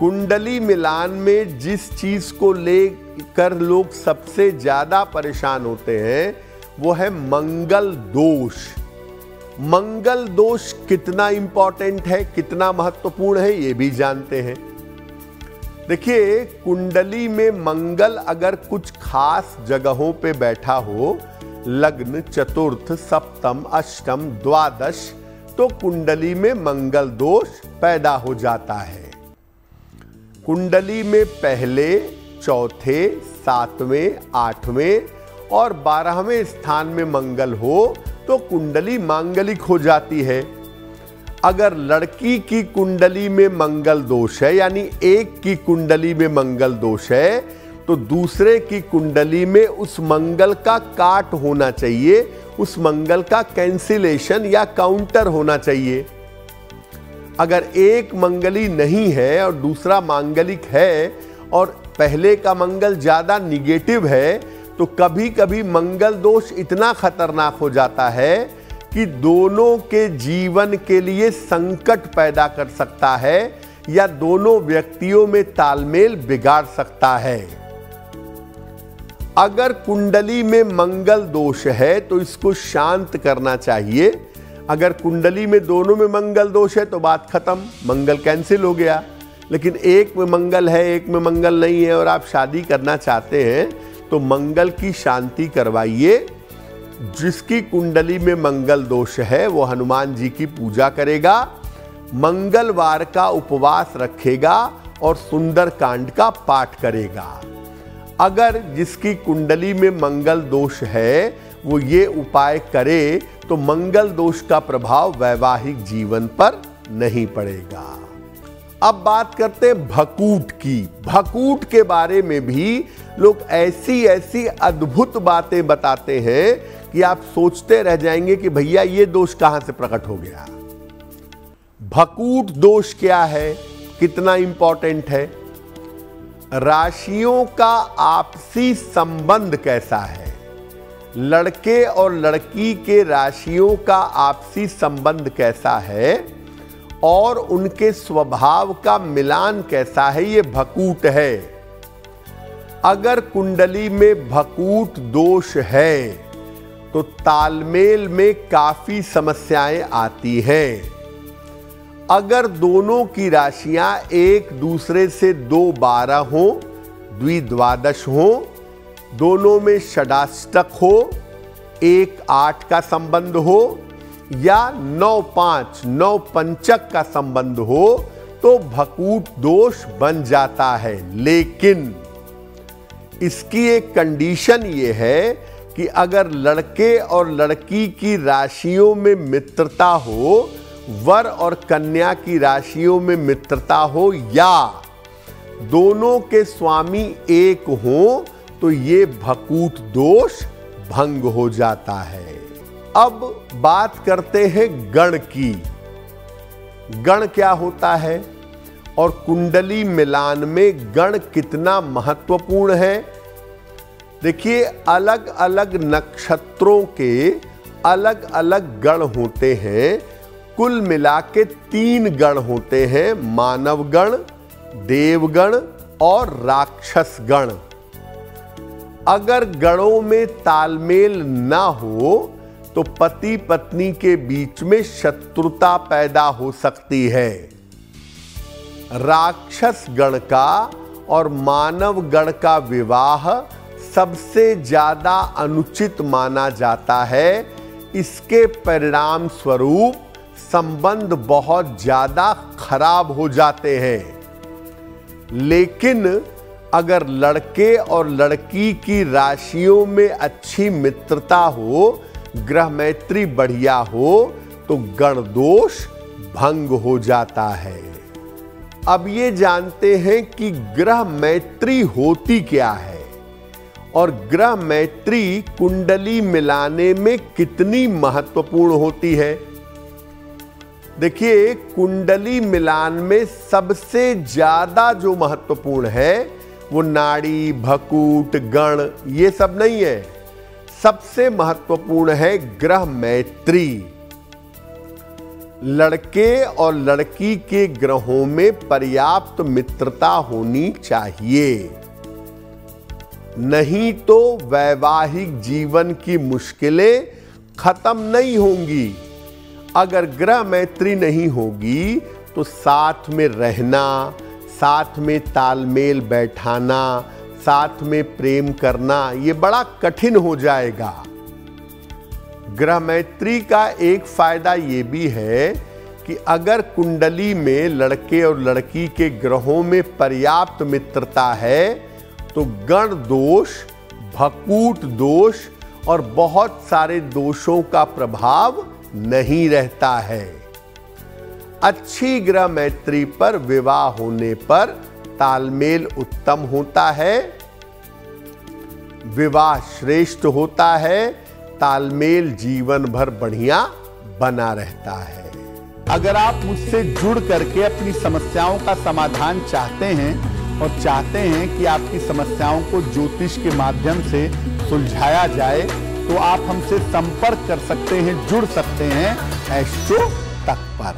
कुंडली मिलान में जिस चीज को लेकर लोग सबसे ज्यादा परेशान होते हैं वो है मंगल दोष। मंगल दोष कितना इंपॉर्टेंट है, कितना महत्वपूर्ण है, ये भी जानते हैं। देखिए, कुंडली में मंगल अगर कुछ खास जगहों पे बैठा हो, लग्न, चतुर्थ, सप्तम, अष्टम, द्वादश, तो कुंडली में मंगल दोष पैदा हो जाता है। कुंडली में पहले, चौथे, सातवें, आठवें और 12वें स्थान में मंगल हो तो कुंडली मांगलिक हो जाती है। अगर लड़की की कुंडली में मंगल दोष है, यानी एक की कुंडली में मंगल दोष है, तो दूसरे की कुंडली में उस मंगल का काट होना चाहिए, उस मंगल का कैंसिलेशन या काउंटर होना चाहिए। अगर एक मंगली नहीं है और दूसरा मांगलिक है और पहले का मंगल ज्यादा निगेटिव है, तो कभी कभी मंगल दोष इतना खतरनाक हो जाता है कि दोनों के जीवन के लिए संकट पैदा कर सकता है या दोनों व्यक्तियों में तालमेल बिगाड़ सकता है। अगर कुंडली में मंगल दोष है तो इसको शांत करना चाहिए। अगर कुंडली में दोनों में मंगल दोष है तो बात खत्म, मंगल कैंसिल हो गया। लेकिन एक में मंगल है, एक में मंगल नहीं है और आप शादी करना चाहते हैं तो मंगल की शांति करवाइए। जिसकी कुंडली में मंगल दोष है वो हनुमान जी की पूजा करेगा, मंगलवार का उपवास रखेगा और सुंदर कांड का पाठ करेगा। अगर जिसकी कुंडली में मंगल दोष है वो ये उपाय करे तो मंगल दोष का प्रभाव वैवाहिक जीवन पर नहीं पड़ेगा। अब बात करते हैं भकूट की। भकूट के बारे में भी लोग ऐसी ऐसी अद्भुत बातें बताते हैं कि आप सोचते रह जाएंगे कि भैया ये दोष कहां से प्रकट हो गया। भकूट दोष क्या है, कितना इंपॉर्टेंट है, राशियों का आपसी संबंध कैसा है, लड़के और लड़की के राशियों का आपसी संबंध कैसा है और उनके स्वभाव का मिलान कैसा है, ये भकूट है। अगर कुंडली में भकूट दोष है तो तालमेल में काफी समस्याएं आती हैं। अगर दोनों की राशियां एक दूसरे से 2-12 हो, द्विद्वादश हो, दोनों में षडाष्टक हो, 1-8 का संबंध हो या 9-5, 9 पंचक का संबंध हो तो भकूट दोष बन जाता है। लेकिन इसकी एक कंडीशन ये है कि अगर लड़के और लड़की की राशियों में मित्रता हो, वर और कन्या की राशियों में मित्रता हो या दोनों के स्वामी एक हो तो ये भकूट दोष भंग हो जाता है। अब बात करते हैं गण की। गण क्या होता है और कुंडली मिलान में गण कितना महत्वपूर्ण है। देखिए, अलग अलग नक्षत्रों के अलग अलग गण होते हैं। कुल मिला के 3 गण होते हैं, मानव गण, देवगण और राक्षस गण। अगर गणों में तालमेल ना हो तो पति पत्नी के बीच में शत्रुता पैदा हो सकती है। राक्षस गण का और मानव गण का विवाह सबसे ज्यादा अनुचित माना जाता है। इसके परिणाम स्वरूप संबंध बहुत ज्यादा खराब हो जाते हैं। लेकिन अगर लड़के और लड़की की राशियों में अच्छी मित्रता हो, ग्रह मैत्री बढ़िया हो तो गण दोष भंग हो जाता है। अब ये जानते हैं कि ग्रह मैत्री होती क्या है और ग्रह मैत्री कुंडली मिलाने में कितनी महत्वपूर्ण होती है। देखिए, कुंडली मिलान में सबसे ज्यादा जो महत्वपूर्ण है वो नाड़ी, भकूट, गण ये सब नहीं है। सबसे महत्वपूर्ण है ग्रह मैत्री। लड़के और लड़की के ग्रहों में पर्याप्त मित्रता होनी चाहिए, नहीं तो वैवाहिक जीवन की मुश्किलें खत्म नहीं होंगी। अगर ग्रह मैत्री नहीं होगी तो साथ में रहना, साथ में तालमेल बैठाना, साथ में प्रेम करना ये बड़ा कठिन हो जाएगा। ग्रह मैत्री का एक फायदा ये भी है कि अगर कुंडली में लड़के और लड़की के ग्रहों में पर्याप्त मित्रता है तो गण दोष, भकूट दोष और बहुत सारे दोषों का प्रभाव नहीं रहता है। अच्छी ग्रह मैत्री पर विवाह होने पर तालमेल उत्तम होता है, विवाह श्रेष्ठ होता है, तालमेल जीवन भर बढ़िया बना रहता है। अगर आप मुझसे जुड़ करके अपनी समस्याओं का समाधान चाहते हैं और चाहते हैं कि आपकी समस्याओं को ज्योतिष के माध्यम से सुलझाया जाए तो आप हमसे संपर्क कर सकते हैं, जुड़ सकते हैं एस्ट्रो तक पर।